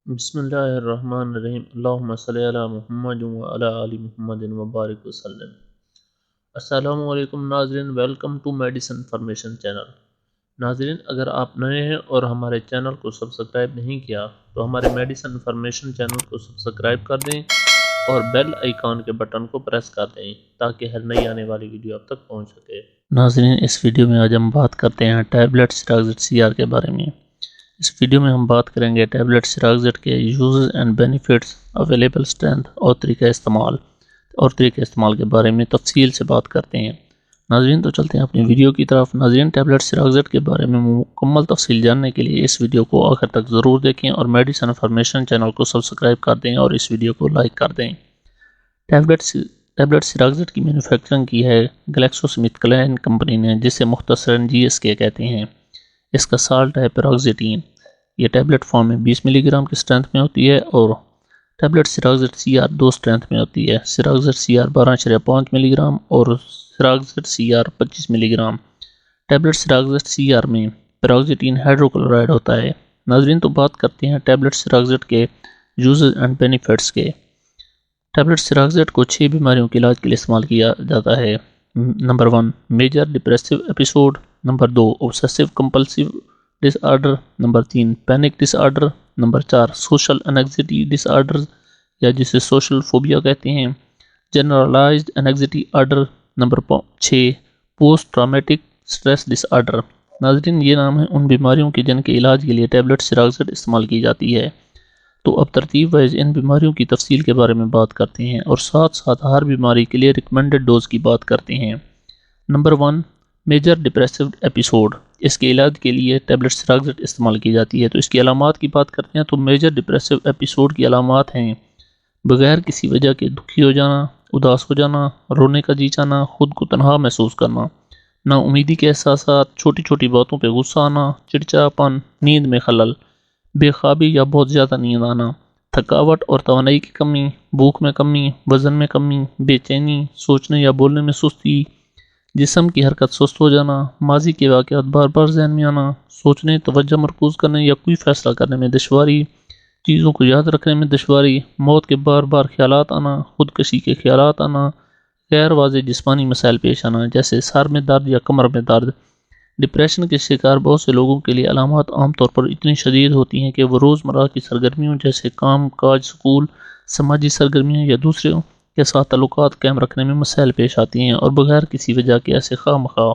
بسم اللہ الرحمن الرحیم اللہم صلی علی محمد وعلی آل محمد وبارک وسلم۔ السلام علیکم ناظرین، welcome to medicine information channel. ناظرین، اگر آپ نئے ہیں اور ہمارے چینل کو سبسکرائب نہیں کیا تو ہمارے میڈیسن انفارمیشن چینل کو سبسکرائب کر دیں اور بیل آئیکن کے بٹن کو پریس کر دیں تاکہ ہر نئی آنے والی ویڈیو آپ تک پہنچ سکے۔ ناظرین، اس ویڈیو میں آج ہم بات کرتے ہیں ٹیبلٹ سیراکزیٹ سی آر کے بارے میں۔ اس ویڈیو میں ہم بات کریں گے ٹیبلٹ سیراکزیٹ کے uses and benefits, available strength اور طریقہ استعمال کے بارے میں تفصیل سے بات کرتے ہیں۔ ناظرین، تو چلتے ہیں اپنی ویڈیو کی طرف۔ ناظرین، ٹیبلٹ سیراکزیٹ کے بارے میں مکمل تفصیل جاننے کے لیے اس ویڈیو کو آخر تک ضرور دیکھیں اور میڈیسن انفارمیشن چینل کو سبسکرائب کر دیں اور اس ویڈیو کو لائک کر دیں۔ ٹیبلٹ سیراکزیٹ کی مینوفیکچرنگ کی ہے گلیکسو سمتھ کلائن کمپنی نے، جسے مختصراً GSK کہتے ہیں۔ اس کا سالٹ ہے پیروکسیٹین۔ یہ ٹیبلٹ فارم میں 20 ملی گرام کی اسٹرینتھ میں ہوتی ہے اور ٹیبلٹ سیراکزیٹ CR 2 اسٹرینتھ میں ہوتی ہے، سیراکزیٹ CR 12.5 ملی گرام اور سیراکزیٹ CR 25 ملی گرام۔ ٹیبلٹ سیراکزیٹ CR میں پیروکسیٹین ہائیڈروکلورائڈ ہوتا ہے۔ ناظرین، تو بات کرتے ہیں ٹیبلٹ سیراکزیٹ کے یوزز اینڈ بینیفٹس کے۔ ٹیبلٹ سیراکزیٹ کو 6 بیماریوں کے علاج کے لیے استعمال کیا جاتا ہے۔ Number 1، major depressive episode. Number 2، obsessive compulsive disorder. Number 3، panic disorder. Number 4، social anxiety disorder یا جسے سوشل فوبیا کہتے ہیں، generalised anxiety order. Number 6، post traumatic stress disorder. ناظرین، یہ نام ہیں ان بیماریوں کے جن کے علاج کے لیے ٹیبلٹ سیراکزیٹ استعمال کی جاتی ہے۔ تو اب ترتیب وائز ان بیماریوں کی تفصیل کے بارے میں بات کرتے ہیں اور ساتھ ساتھ ہر بیماری کے لیے ریکمینڈڈ ڈوز کی بات کرتے ہیں۔ Number 1، major depressive episode. اس کے علاج کے لیے ٹیبلٹ سیراکزیٹ استعمال کی جاتی ہے۔ تو اس کی علامات کی بات کرتے ہیں تو میجر ڈپریسو ایپیسوڈ کی علامات ہیں بغیر کسی وجہ کے دکھی ہو جانا، اداس ہو جانا، رونے کا جی چاہنا، خود کو تنہا محسوس کرنا، نا امیدی کے احساسات، چھوٹی چھوٹی باتوں پہ غصہ آنا، چڑچڑاپن، نیند میں خلل، بے خوابی یا بہت زیادہ نیند آنا، تھکاوٹ اور توانائی کی کمی، بھوک میں کمی، وزن میں کمی، بے چینی، سوچنے یا بولنے میں سستی، جسم کی حرکت سست ہو جانا، ماضی کے واقعات بار بار ذہن میں آنا، سوچنے، توجہ مرکوز کرنے یا کوئی فیصلہ کرنے میں دشواری، چیزوں کو یاد رکھنے میں دشواری، موت کے بار بار خیالات آنا، خودکشی کے خیالات آنا، غیر واضح جسمانی مسائل پیش آنا جیسے سر میں درد یا کمر میں درد۔ ڈپریشن کے شکار بہت سے لوگوں کے لیے علامات عام طور پر اتنی شدید ہوتی ہیں کہ وہ روزمرہ کی سرگرمیوں جیسے کام کاج، سکول، سماجی سرگرمیوں یا دوسروں کے ساتھ تعلقات قائم رکھنے میں مسائل پیش آتی ہیں اور بغیر کسی وجہ کے ایسے خواہ مخواہ۔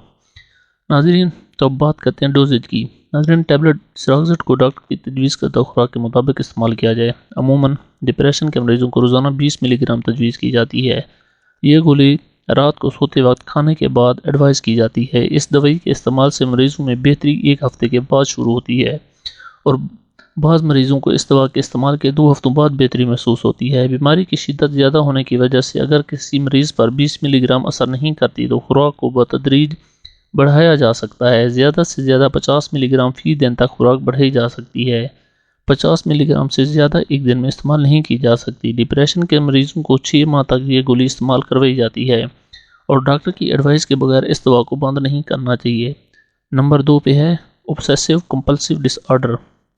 ناظرین، تو اب بات کرتے ہیں ڈوزیج کی۔ ناظرین، ٹیبلٹ سیراکزیٹ کو ڈاکٹر کی تجویز کردہ خوراک کے مطابق استعمال کیا جائے۔ عموماً ڈپریشن کے مریضوں کو روزانہ 20 ملی گرام تجویز کی جاتی ہے۔ یہ گولی رات کو سوتے وقت کھانے کے بعد ایڈوائز کی جاتی ہے۔ اس دوائی کے استعمال سے مریضوں میں بہتری 1 ہفتے کے بعد شروع ہوتی ہے اور بعض مریضوں کو اس دوا کے استعمال کے 2 ہفتوں بعد بہتری محسوس ہوتی ہے۔ بیماری کی شدت زیادہ ہونے کی وجہ سے اگر کسی مریض پر 20 ملی گرام اثر نہیں کرتی تو خوراک کو بتدریج بڑھایا جا سکتا ہے۔ زیادہ سے زیادہ 50 ملی گرام فی دن تک خوراک بڑھائی جا سکتی ہے۔ 50 ملی گرام سے زیادہ ایک دن میں استعمال نہیں کی جا سکتی۔ ڈپریشن کے مریضوں کو 6 ماہ تک یہ گولی استعمال کروائی جاتی ہے اور ڈاکٹر کی ایڈوائز کے بغیر اس دوا کو بند نہیں کرنا چاہیے۔ نمبر 2 پہ ہے اوبسیسو کمپلسیو ڈس آرڈر،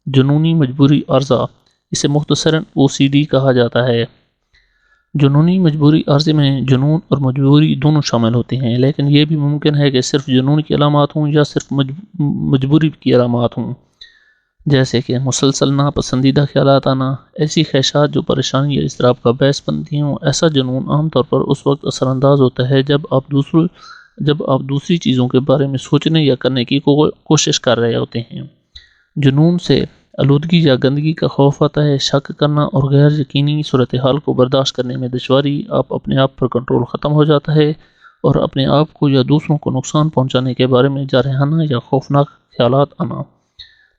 جنونی مجبوری عارضہ۔ اسے مختصراً OCD کہا جاتا ہے۔ جنونی مجبوری عارضے میں جنون اور مجبوری دونوں شامل ہوتے ہیں، لیکن یہ بھی ممکن ہے کہ صرف جنون کی علامات ہوں یا صرف مجبوری کی علامات ہوں، جیسے کہ مسلسل ناپسندیدہ خیالات آنا، ایسی خواہشات جو پریشانی یا اضطراب کا باعث بنتی ہوں۔ ایسا جنون عام طور پر اس وقت اثر انداز ہوتا ہے جب آپ دوسری چیزوں کے بارے میں سوچنے یا کرنے کی کوشش کر رہے ہوتے ہیں۔ جنون سے آلودگی یا گندگی کا خوف آتا ہے، شک کرنا اور غیر یقینی صورتحال کو برداشت کرنے میں دشواری، اپنے آپ پر کنٹرول ختم ہو جاتا ہے اور اپنے آپ کو یا دوسروں کو نقصان پہنچانے کے بارے میں جارحانہ یا خوفناک خیالات آنا،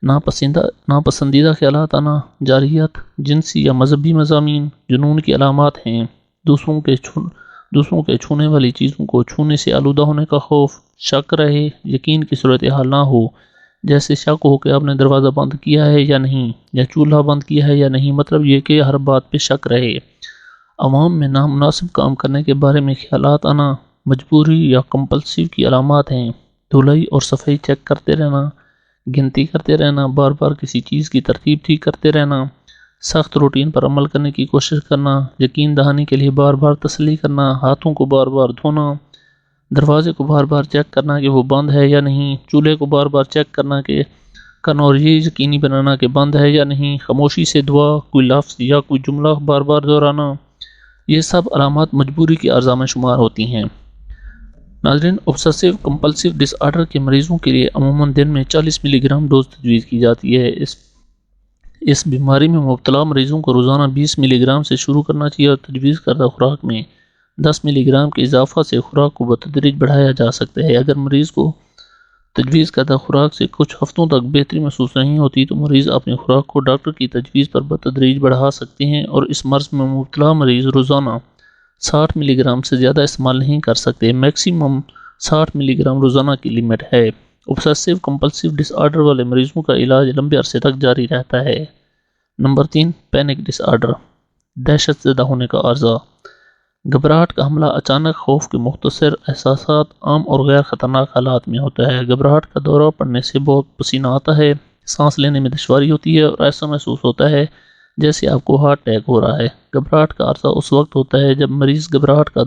ناپسندیدہ خیالات آنا، جارحیت، جنسی یا مذہبی مضامین۔ جنون کی علامات ہیں دوسروں کے چھونے والی چیزوں کو چھونے سے آلودہ ہونے کا خوف، شک رہے، یقین کی صورتحال نہ ہو، جیسے شک ہو کہ آپ نے دروازہ بند کیا ہے یا نہیں، یا چولہا بند کیا ہے یا نہیں، مطلب یہ کہ ہر بات پہ شک رہے۔ عوام میں نامناسب کام کرنے کے بارے میں خیالات آنا۔ مجبوری یا کمپلسیو کی علامات ہیں دھلائی اور صفائی چیک کرتے رہنا، گنتی کرتے رہنا، بار بار کسی چیز کی ترتیب ٹھیک کرتے رہنا، سخت روٹین پر عمل کرنے کی کوشش کرنا، یقین دہانی کے لیے بار بار تسلی کرنا، ہاتھوں کو بار بار دھونا، دروازے کو بار بار چیک کرنا کہ وہ بند ہے یا نہیں، چولہے کو بار بار چیک کرنا اور یہ یقینی بنانا کہ بند ہے یا نہیں، خاموشی سے دعا، کوئی لفظ یا کوئی جملہ بار بار دہرانا، یہ سب علامات مجبوری کی اعضاء میں شمار ہوتی ہیں۔ ناظرین، obsessive compulsive ڈس آرڈر کے مریضوں کے لیے عموماً دن میں 40 ملی گرام ڈوز تجویز کی جاتی ہے۔ اس بیماری میں مبتلا مریضوں کو روزانہ 20 ملی گرام سے شروع کرنا چاہیے اور تجویز کردہ خوراک میں 10 ملی گرام کے اضافہ سے خوراک کو بتدریج بڑھایا جا سکتا ہے۔ اگر مریض کو تجویز کردہ خوراک سے کچھ ہفتوں تک بہتری محسوس نہیں ہوتی تو مریض اپنی خوراک کو ڈاکٹر کی تجویز پر بتدریج بڑھا سکتے ہیں، اور اس مرض میں مبتلا مریض روزانہ 60 ملی گرام سے زیادہ استعمال نہیں کر سکتے۔ میکسیمم 60 ملی گرام روزانہ کی لمٹ ہے۔ obsessive compulsive ڈس آرڈر والے مریضوں کا علاج لمبے عرصے تک جاری رہتا ہے۔ نمبر 3، پینک ڈس آرڈر، دہشت زدہ ہونے کا عارضہ۔ گھبراہٹ کا حملہ اچانک خوف کے مختصر احساسات عام اور غیر خطرناک حالات میں ہوتا ہے۔ گھبراہٹ کا دورہ پڑنے سے بہت پسینہ آتا ہے، سانس لینے میں دشواری ہوتی ہے اور ایسا محسوس ہوتا ہے جیسے آپ کو ہارٹ اٹیک ہو رہا ہے۔ گھبراہٹ کا عرصہ اس وقت ہوتا ہے جب مریض گھبراہٹ کا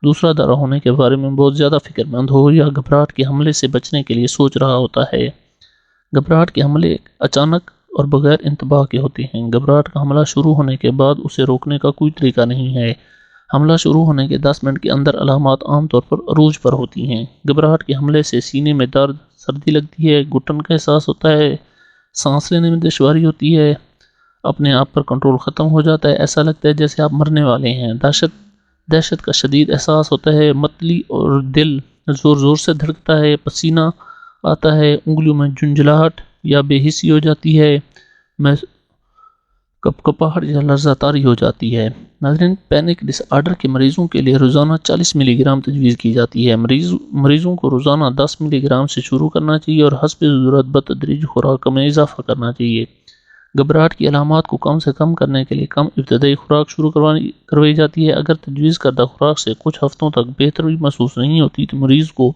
دوسرا دورہ ہونے کے بارے میں بہت زیادہ فکر مند ہو یا گھبراہٹ کے حملے سے بچنے کے لیے سوچ رہا ہوتا ہے۔ گھبراہٹ کے حملے اچانک اور بغیر انتباہ کے ہوتے ہیں۔ گھبراہٹ کا حملہ شروع ہونے کے بعد اسے روکنے کا کوئی طریقہ نہیں ہے۔ حملہ شروع ہونے کے 10 منٹ کے اندر علامات عام طور پر عروج پر ہوتی ہیں۔ گھبراہٹ کے حملے سے سینے میں درد، سردی لگتی ہے، گھٹن کا احساس ہوتا ہے، سانس لینے میں دشواری ہوتی ہے، اپنے آپ پر کنٹرول ختم ہو جاتا ہے، ایسا لگتا ہے جیسے آپ مرنے والے ہیں، دہشت کا شدید احساس ہوتا ہے، متلی اور دل زور زور سے دھڑکتا ہے، پسینہ آتا ہے، انگلیوں میں جھنجھلاہٹ یا بے حسی ہو جاتی ہے، کپکپاہٹ یا لرزہ طاری ہو جاتی ہے۔ ناظرین، پینک ڈس آرڈر کے مریضوں کے لیے روزانہ 40 ملی گرام تجویز کی جاتی ہے۔ مریضوں کو روزانہ 10 ملی گرام سے شروع کرنا چاہیے اور حسب ضرورت بتدریج خوراک میں اضافہ کرنا چاہیے۔ گھبراہٹ کی علامات کو کم سے کم کرنے کے لیے کم ابتدائی خوراک شروع کروائی جاتی ہے۔ اگر تجویز کردہ خوراک سے کچھ ہفتوں تک بہتری محسوس نہیں ہوتی تو مریض کو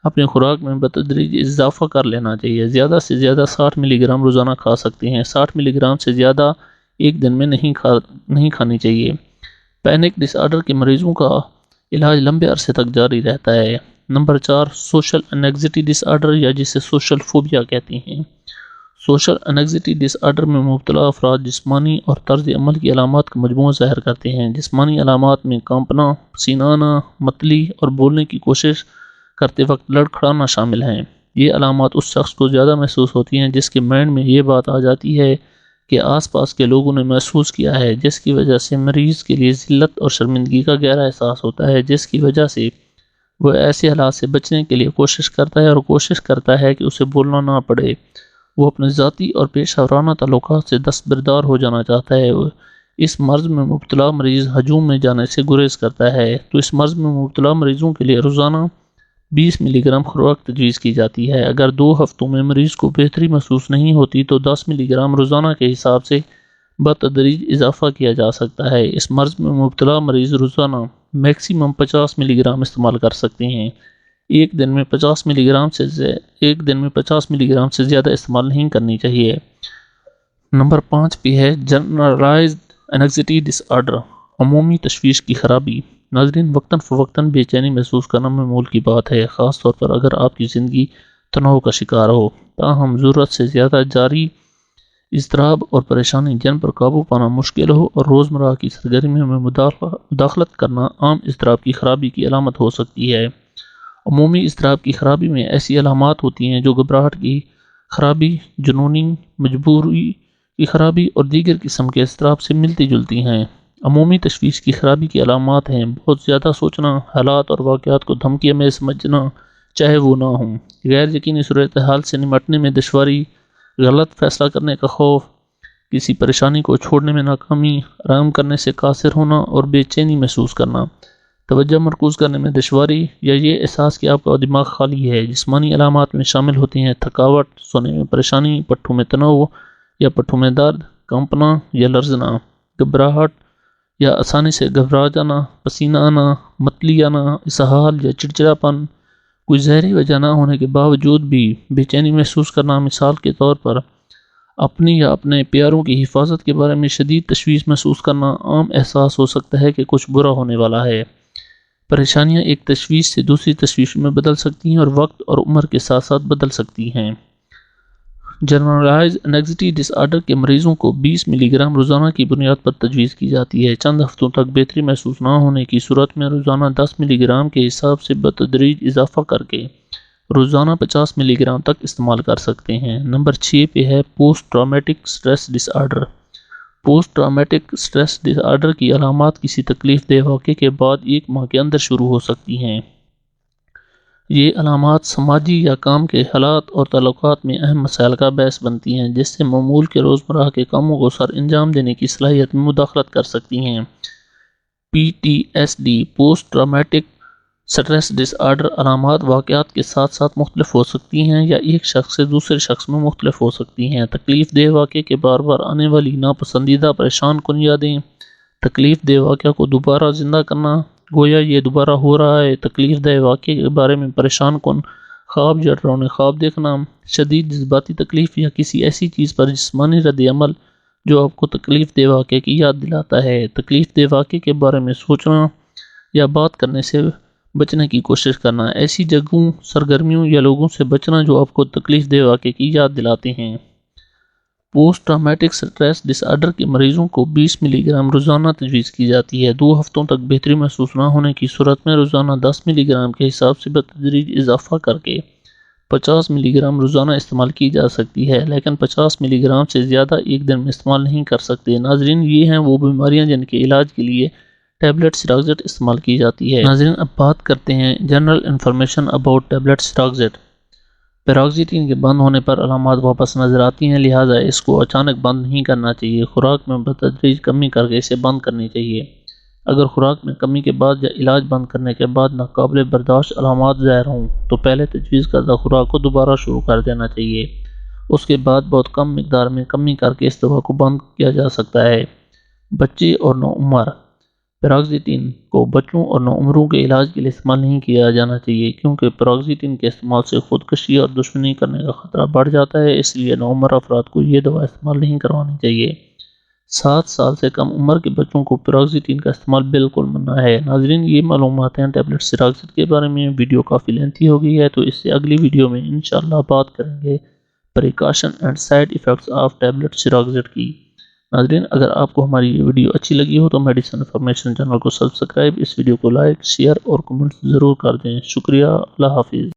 اپنی خوراک میں بتدریج اضافہ کر لینا چاہیے۔ زیادہ سے زیادہ 60 ملی گرام روزانہ کھا سکتے ہیں، 60 ملی گرام سے زیادہ ایک دن میں نہیں کھانی چاہیے۔ پینک ڈس آرڈر کے مریضوں کا علاج لمبے عرصے تک جاری رہتا ہے۔ Number 4، social anxiety disorder یا جسے سوشل فوبیا کہتے ہیں۔ سوشل انگزائٹی ڈس آرڈر میں مبتلا افراد جسمانی اور طرز عمل کی علامات کا مجموعہ ظاہر کرتے ہیں۔ جسمانی علامات میں کانپنا، پسینہ آنا، متلی اور بولنے کی کوشش کرتے وقت لڑکھڑانا شامل ہیں۔ یہ علامات اس شخص کو زیادہ محسوس ہوتی ہیں جس کے مائنڈ میں یہ بات آ جاتی ہے کہ آس پاس کے لوگوں نے محسوس کیا ہے، جس کی وجہ سے مریض کے لیے ذلت اور شرمندگی کا گہرا احساس ہوتا ہے، جس کی وجہ سے وہ ایسے حالات سے بچنے کے لیے کوشش کرتا ہے اور کوشش کرتا ہے کہ اسے بولنا نہ پڑے۔ وہ اپنے ذاتی اور پیشہ ورانہ تعلقات سے دستبردار ہو جانا چاہتا ہے۔ اس مرض میں مبتلا مریض ہجوم میں جانے سے گریز کرتا ہے، تو اس مرض میں مبتلا مریضوں کے لیے روزانہ 20 ملی گرام خوراک تجویز کی جاتی ہے۔ اگر 2 ہفتوں میں مریض کو بہتری محسوس نہیں ہوتی تو 10 ملی گرام روزانہ کے حساب سے بتدریج اضافہ کیا جا سکتا ہے۔ اس مرض میں مبتلا مریض روزانہ میکسیمم 50 ملی گرام استعمال کر سکتے ہیں۔ ایک دن میں 50 ملی گرام سے زیادہ استعمال نہیں کرنی چاہیے۔ نمبر 5 پہ ہے جنرلائزڈ انگزائٹی ڈس آرڈر، عمومی تشویش کی خرابی۔ ناظرین، وقتاً فوقتاً بے چینی محسوس کرنا معمول کی بات ہے، خاص طور پر اگر آپ کی زندگی تناؤ کا شکار ہو۔ تاہم ضرورت سے زیادہ جاری اضطراب اور پریشانی جن پر قابو پانا مشکل ہو اور روزمرہ کی سرگرمیوں میں مداخلت کرنا عام اضطراب کی خرابی کی علامت ہو سکتی ہے۔ عمومی اضطراب کی خرابی میں ایسی علامات ہوتی ہیں جو گھبراہٹ کی خرابی، جنونی مجبوری کی خرابی اور دیگر قسم کے اضطراب سے ملتی جلتی ہیں۔ عمومی تشویش کی خرابی کی علامات ہیں بہت زیادہ سوچنا، حالات اور واقعات کو دھمکی میں سمجھنا چاہے وہ نہ ہوں، غیر یقینی صورتحال سے نمٹنے میں دشواری، غلط فیصلہ کرنے کا خوف، کسی پریشانی کو چھوڑنے میں ناکامی، آرام کرنے سے قاصر ہونا اور بے چینی محسوس کرنا، توجہ مرکوز کرنے میں دشواری یا یہ احساس کہ آپ کا دماغ خالی ہے۔ جسمانی علامات میں شامل ہوتی ہیں تھکاوٹ، سونے میں پریشانی، پٹھوں میں تناؤ یا پٹھوں میں درد، کانپنا یا لرزنا، گھبراہٹ یا آسانی سے گھبرا جانا، پسینہ آنا، متلی آنا، اسہال یا چڑچڑاپن، کوئی ظاہری وجہ نہ ہونے کے باوجود بھی بے چینی محسوس کرنا، مثال کے طور پر اپنی یا اپنے پیاروں کی حفاظت کے بارے میں شدید تشویش محسوس کرنا عام احساس ہو سکتا ہے کہ کچھ برا ہونے والا ہے۔ پریشانیاں ایک تشویش سے دوسری تشویش میں بدل سکتی ہیں اور وقت اور عمر کے ساتھ ساتھ بدل سکتی ہیں۔ جنرلائزڈ انگزائٹی ڈس آرڈر کے مریضوں کو 20 ملی گرام روزانہ کی بنیاد پر تجویز کی جاتی ہے۔ چند ہفتوں تک بہتری محسوس نہ ہونے کی صورت میں روزانہ 10 ملی گرام کے حساب سے بتدریج اضافہ کر کے روزانہ 50 ملی گرام تک استعمال کر سکتے ہیں۔ نمبر 6 پہ ہے پوسٹ ٹرامیٹک سٹریس ڈس آرڈر۔ پوسٹ ٹرامیٹک سٹریس ڈس آرڈر کی علامات کسی تکلیف دہ واقعے کے بعد 1 ماہ کے اندر شروع ہو سکتی ہیں۔ یہ علامات سماجی یا کام کے حالات اور تعلقات میں اہم مسائل کا باعث بنتی ہیں، جس سے معمول کے روزمرہ کے کاموں کو سر انجام دینے کی صلاحیت میں مداخلت کر سکتی ہیں۔ PTSD پوسٹ ٹرامیٹک سٹریس ڈس آرڈر علامات واقعات کے ساتھ ساتھ مختلف ہو سکتی ہیں یا ایک شخص سے دوسرے شخص میں مختلف ہو سکتی ہیں۔ تکلیف دہ واقعے کے بار بار آنے والی ناپسندیدہ پریشان کن یادیں، تکلیف دہ واقعہ کو دوبارہ زندہ کرنا گویا یہ دوبارہ ہو رہا ہے، تکلیف دہ واقعے کے بارے میں پریشان کن خواب یا ڈراؤنے خواب دیکھنا، شدید جذباتی تکلیف یا کسی ایسی چیز پر جسمانی رد عمل جو آپ کو تکلیف دہ واقعے کی یاد دلاتا ہے، تکلیف دہ واقعے کے بارے میں سوچنا یا بات کرنے سے بچنے کی کوشش کرنا، ایسی جگہوں، سرگرمیوں یا لوگوں سے بچنا جو آپ کو تکلیف دہ واقعے کی یاد دلاتے ہیں۔ پوسٹ ٹرامیٹک سٹریس ڈس آرڈر کے مریضوں کو 20 ملی گرام روزانہ تجویز کی جاتی ہے۔ 2 ہفتوں تک بہتری محسوس نہ ہونے کی صورت میں روزانہ 10 ملی گرام کے حساب سے بتدریج اضافہ کر کے 50 ملی گرام روزانہ استعمال کی جا سکتی ہے، لیکن 50 ملی گرام سے زیادہ ایک دن میں استعمال نہیں کر سکتے۔ ناظرین، یہ ہیں وہ بیماریاں جن کے علاج کے لیے ٹیبلٹ سیراکزیٹ استعمال کی جاتی ہے۔ ناظرین، اب بات کرتے ہیں جنرل انفارمیشن اباؤٹ ٹیبلٹ سیراکزیٹ۔ پیراکزیٹین کے بند ہونے پر علامات واپس نظر آتی ہیں، لہٰذا اس کو اچانک بند نہیں کرنا چاہیے۔ خوراک میں بتدریج کمی کر کے اسے بند کرنی چاہیے۔ اگر خوراک میں کمی کے بعد یا علاج بند کرنے کے بعد ناقابل برداشت علامات ظاہر ہوں تو پہلے تجویز کردہ خوراک کو دوبارہ شروع کر دینا چاہیے۔ اس کے بعد بہت کم مقدار میں کمی کر کے اس دوا کو بند کیا جا سکتا ہے۔ بچے اور نوعمر۔ پیراکزیٹین کو بچوں اور نوعمروں کے علاج کے لیے استعمال نہیں کیا جانا چاہیے، کیونکہ پیراکزیٹین کے استعمال سے خودکشی اور دشمنی کرنے کا خطرہ بڑھ جاتا ہے، اس لیے نوعمر افراد کو یہ دوا استعمال نہیں کروانی چاہیے۔ 7 سال سے کم عمر کے بچوں کو پیراکزیٹین کا استعمال بالکل منع ہے۔ ناظرین، یہ معلومات ہیں ٹیبلٹ سیراکزیٹ کے بارے میں۔ ویڈیو کافی لینتھی ہو گئی ہے تو اس سے اگلی ویڈیو میں انشاءاللہ بات کریں گے precaution and side effects of tablet Ciraxet کی۔ ناظرین، اگر آپ کو ہماری یہ ویڈیو اچھی لگی ہو تو میڈیسن انفارمیشن چینل کو سبسکرائب، اس ویڈیو کو لائک، شیئر اور کمنٹ ضرور کر دیں۔ شکریہ، اللہ حافظ۔